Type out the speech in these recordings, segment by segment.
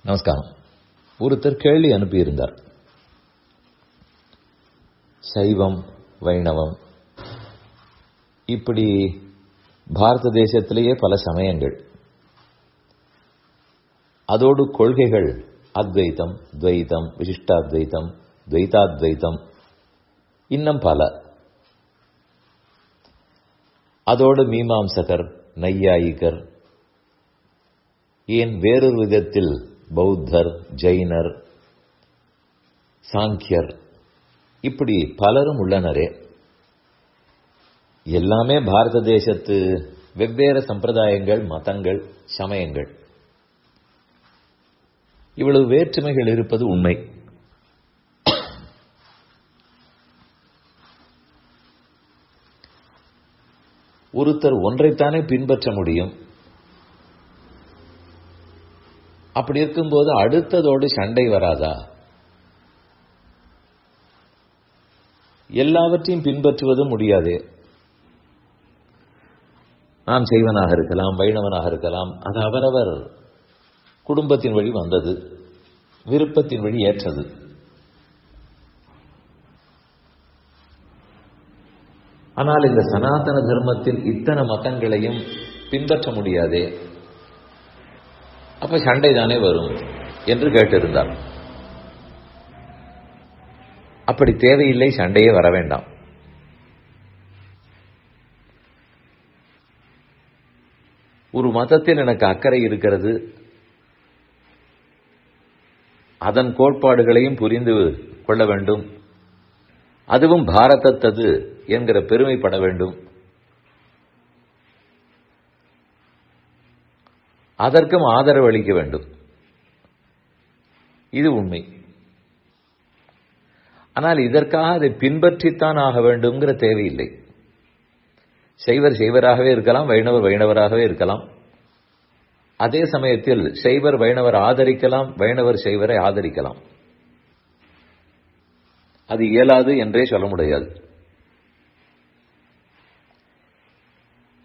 நமஸ்காரம். ஒருத்தர் கேள்வி அனுப்பியிருந்தார். சைவம், வைணவம், இப்படி பாரத தேசத்திலேயே பல சமயங்கள், அதோடு கொள்கைகள் அத்வைத்தம், துவைத்தம், விசிஷ்டாத்வைத்தம், துவைதாத்வைத்தம், இன்னும் பல. அதோடு மீமாம்சகர், நையாயிகர், ஏன் வேறொரு விதத்தில் பௌத்தர், ஜெயினர், சாங்கியர், இப்படி பலரும் உள்ளனரே. எல்லாமே பாரத தேசத்து வெவ்வேறு சம்பிரதாயங்கள், மதங்கள், சமயங்கள். இவ்வளவு வேற்றுமைகள் இருப்பது உண்மை. ஒருத்தர் ஒன்றைத்தானே பின்பற்ற முடியும். அப்படி இருக்கும்போது அடுத்ததோடு சண்டை வராதா? எல்லாவற்றையும் பின்பற்றுவதும் முடியாது. நான் செய்வனாக இருக்கலாம், வைணவனாக இருக்கலாம். அது அவரவர் குடும்பத்தின் வழி வந்தது, விருப்பத்தின் வழி ஏற்றது. ஆனால் இந்த சனாதன தர்மத்தில் இத்தனை மதங்களையும் பின்பற்ற முடியாதே, அப்ப சண்டை தானே வரும் என்று கேட்டிருந்தார். அப்படி தேவையில்லை, சண்டையே வர வேண்டாம். ஒரு மதத்தில் எனக்கு அக்கறை இருக்கிறது, அதன் கோட்பாடுகளையும் புரிந்து கொள்ள வேண்டும், அதுவும் பாரதத்தது என்கிற பெருமைப்பட வேண்டும். அதற்கும் ஆதரவு அளிக்க வேண்டும். இது உண்மை. ஆனால் இதற்காக அதை பின்பற்றித்தான் ஆக வேண்டும்ங்கிற தேவையில்லை. சைவர் சைவராகவே இருக்கலாம், வைணவர் வைணவராகவே இருக்கலாம். அதே சமயத்தில் சைவர் வைணவர் ஆதரிக்கலாம், வைணவர் சைவரை ஆதரிக்கலாம். அது இயலாது என்றே சொல்ல முடியாது.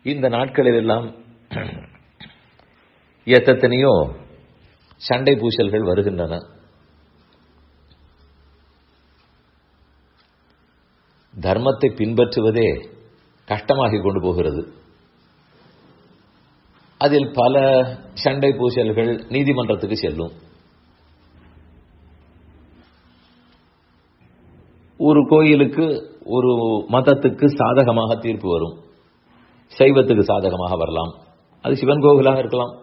இந்த நாட்களில் எல்லாம் எத்தனையோ சண்டை பூசல்கள் வருகின்றன. தர்மத்தை பின்பற்றுவதே கஷ்டமாகி கொண்டு போகிறது. அதில் பல சண்டை பூசல்கள் நீதிமன்றத்துக்கு செல்லும். ஒரு கோயிலுக்கு, ஒரு மதத்துக்கு சாதகமாக தீர்ப்பு வரும். சைவத்துக்கு சாதகமாக வரலாம். அது சிவன் கோவிலாக இருக்கலாம்,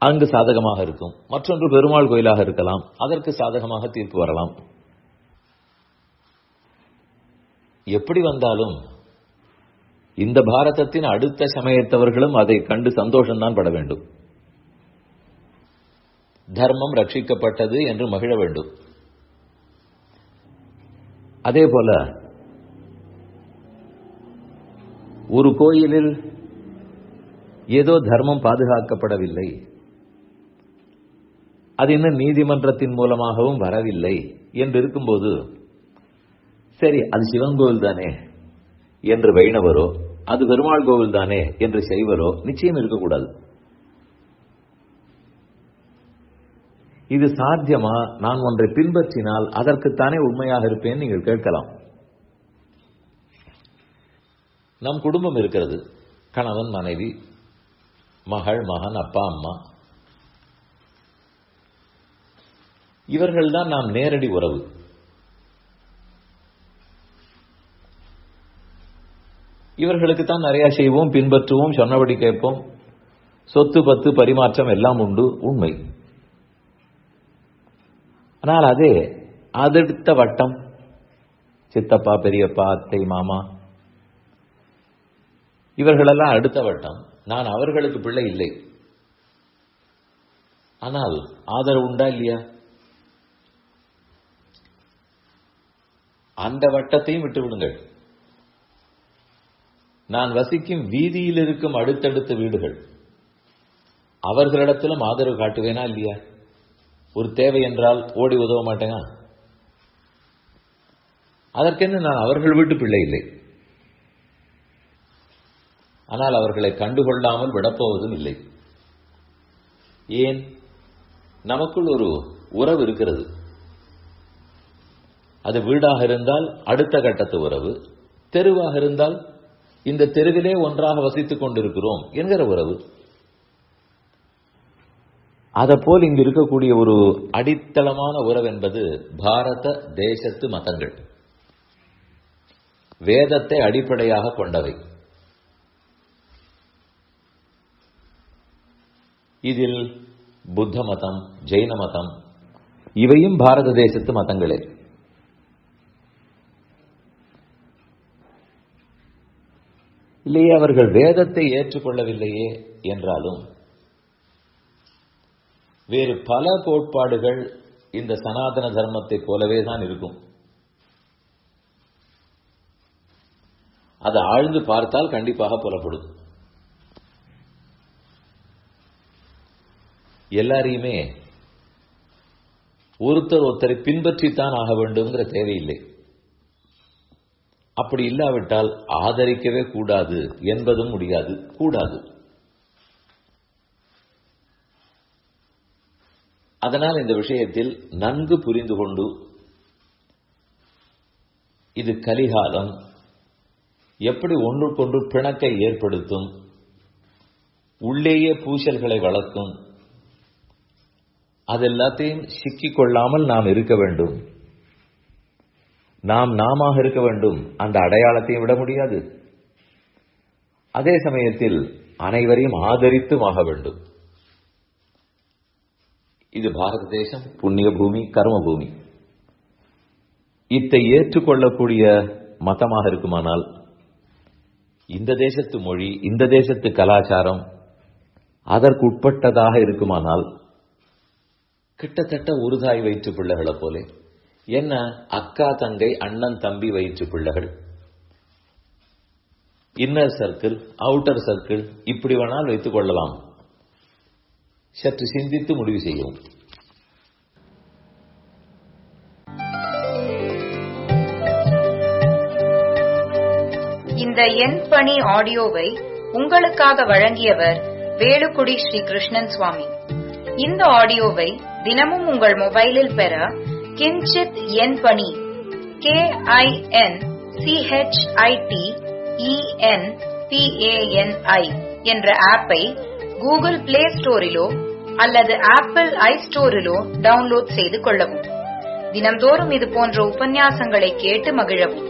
அங்கு சாதகமாக இருக்கும். மற்றொன்று பெருமாள் கோயிலாக இருக்கலாம், அதற்கு சாதகமாக தீர்ப்பு வரலாம். எப்படி வந்தாலும் இந்த பாரதத்தின் அடுத்த சமயத்தவர்களும் அதை கண்டு சந்தோஷம்தான் பட வேண்டும். தர்மம் ரட்சிக்கப்பட்டது என்று மகிழ வேண்டும். அதே போல ஒரு கோயிலில் ஏதோ தர்மம் பாதுகாக்கப்படவில்லை, அது இன்னும் நீதிமன்றத்தின் மூலமாகவும் வரவில்லை என்று இருக்கும்போது, சரி அது சிவன் கோவில் தானே என்று வைணவரோ, அது பெருமாள் கோவில் தானே என்று சைவரோ நிச்சயம் இருக்கக்கூடாது. இது சாத்தியமா? நான் ஒன்றை பின்பற்றினால் அதற்குத்தானே உண்மையாக இருப்பேன் நீங்கள் கேட்கலாம். நம் குடும்பம் இருக்கிறது, கணவன், மனைவி, மகள், மகன், அப்பா, அம்மா, இவர்கள்தான் நாம் நேரடி உறவு. இவர்களுக்குத்தான் நிறைய செய்வோம், பின்பற்றுவோம், சொன்னபடி கேட்போம், சொத்து பத்து பரிமாற்றம் எல்லாம் உண்டு, உண்மை. ஆனால் அதே அடுத்த வட்டம், சித்தப்பா, பெரியப்பா, அத்தை, மாமா, இவர்களெல்லாம் அடுத்த வட்டம். நான் அவர்களுக்கு பிள்ளை இல்லை, ஆனால் ஆதரவு உண்டா இல்லையா? அந்த வட்டத்தையும் விட்டு விடுங்கள். நான் வசிக்கும் வீதியில் இருக்கும் அடுத்தடுத்த வீடுகள், அவர்களிடத்திலும் ஆதரவு காட்டுவேனா இல்லையா? ஒரு தேவை என்றால் ஓடி உதவ மாட்டேங்க. அதற்கென்று நான் அவர்கள் வீட்டு பிள்ளை இல்லை. ஆனால் அவர்களை கண்டுகொள்ளாமல் விடப்போவதும் இல்லை. ஏன்? நமக்குள் ஒரு உறவு இருக்கிறது. அது வீடாக இருந்தால் அடுத்த கட்டத்து உறவு, தெருவாக இருந்தால் இந்த தெருவிலே ஒன்றாக வசித்துக் கொண்டிருக்கிறோம் என்கிற உறவு. அதப்போல் இங்கு இருக்கக்கூடிய ஒரு அடித்தளமான உறவு என்பது பாரத தேசத்து மதங்கள், வேதத்தை அடிப்படையாக கொண்டவை. இதில் புத்த மதம், ஜெயின மதம் இவையும் பாரத தேசத்து மதங்களே. இல்லையே அவர்கள் வேதத்தை ஏற்றுக்கொள்ளவில்லையே என்றாலும் வேறு பல கோட்பாடுகள் இந்த சனாதன தர்மத்தை போலவே தான் இருக்கும். அதை ஆழ்ந்து பார்த்தால் கண்டிப்பாக புலப்படும். எல்லாரையுமே ஒருத்தரை பின்பற்றித்தான் ஆக வேண்டும்ங்கிற தேவையில்லை. அப்படி இல்லாவிட்டால் ஆதரிக்கவே கூடாது என்பதும் முடியாது, கூடாது. அதனால் இந்த விஷயத்தில் நன்கு புரிந்து கொண்டு, இது கலிகாலம், எப்படி ஒன்றுக்கொன்று பிணக்கை ஏற்படுத்தும், உள்ளேயே பூசல்களை வளர்க்கும், அதெல்லாத்தையும் சிக்கிக் கொள்ளாமல் நாம் இருக்க வேண்டும். நாம இருக்க வேண்டும். அந்த அடையாளத்தையும் விட முடியாது. அதே சமயத்தில் அனைவரையும் ஆதரித்தும் ஆக வேண்டும். இது பாரத தேசம் புண்ணிய பூமி, கர்ம பூமி. இதை ஏற்றுக்கொள்ளக்கூடிய மதமாக இருக்குமானால், இந்த தேசத்து மொழி, இந்த தேசத்து கலாச்சாரம் அதற்கு உட்பட்டதாக இருக்குமானால், கிட்டத்தட்ட ஒரு தாய் வயிற்று பிள்ளைகளை போலே, என்ன அக்கா தங்கை அண்ணன் தம்பி வயிற்று பிள்ளைகள், இன்னர் சர்க்கிள் அவுட்டர் சர்க்கிள், இப்படி வேணால் வைத்துக் கொள்ளலாம். சற்று சிந்தித்து முடிவு செய்யும். இந்த என் பணி ஆடியோவை உங்களுக்காக வழங்கியவர் வேலுக்குடி ஸ்ரீ கிருஷ்ணன் சுவாமி. இந்த ஆடியோவை தினமும் உங்கள் மொபைலில் பெற கிஞ்சித் என் பணி KINCHITENPANI என்ற ஆப்பை கூகுள் பிளே ஸ்டோரிலோ அல்லது ஆப்பிள் ஐ ஸ்டோரிலோ டவுன்லோட் செய்து கொள்ளவும். தினம்தோறும் இது போன்ற உபன்யாசங்களை கேட்டு மகிழவும்.